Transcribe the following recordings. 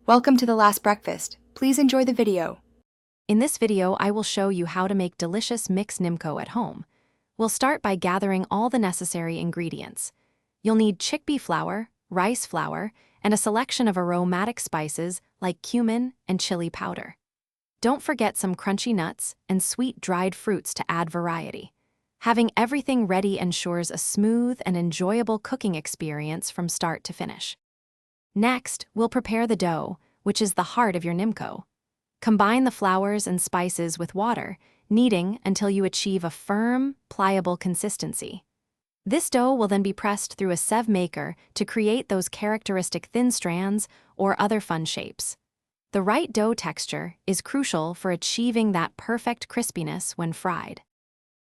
Welcome to the last breakfast. Please enjoy the video. In this video, I will show you how to make delicious mixed Nimko at home. We'll start by gathering all the necessary ingredients. You'll need chickpea flour, rice flour, and a selection of aromatic spices like cumin and chili powder. Don't forget some crunchy nuts and sweet dried fruits to add variety. Having everything ready ensures a smooth and enjoyable cooking experience from start to finish. Next, we'll prepare the dough, which is the heart of your Nimko. Combine the flours and spices with water, kneading until you achieve a firm, pliable consistency. This dough will then be pressed through a sieve maker to create those characteristic thin strands or other fun shapes. The right dough texture is crucial for achieving that perfect crispiness when fried.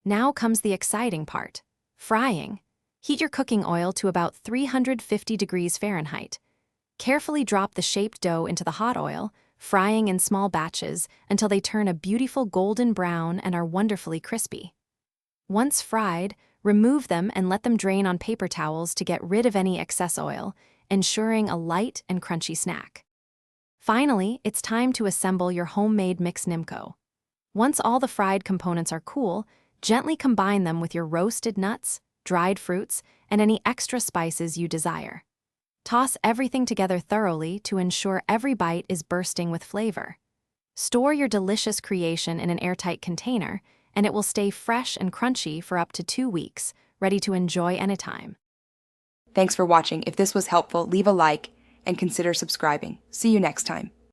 Now comes the exciting part, frying. Heat your cooking oil to about 350 degrees Fahrenheit. Carefully drop the shaped dough into the hot oil, frying in small batches until they turn a beautiful golden brown and are wonderfully crispy. Once fried, remove them and let them drain on paper towels to get rid of any excess oil, ensuring a light and crunchy snack. Finally, it's time to assemble your homemade mixed Nimko. Once all the fried components are cool, gently combine them with your roasted nuts, dried fruits, and any extra spices you desire. Toss everything together thoroughly to ensure every bite is bursting with flavor. Store your delicious creation in an airtight container, and it will stay fresh and crunchy for up to 2 weeks, ready to enjoy anytime. Thanks for watching. If this was helpful, leave a like and consider subscribing. See you next time.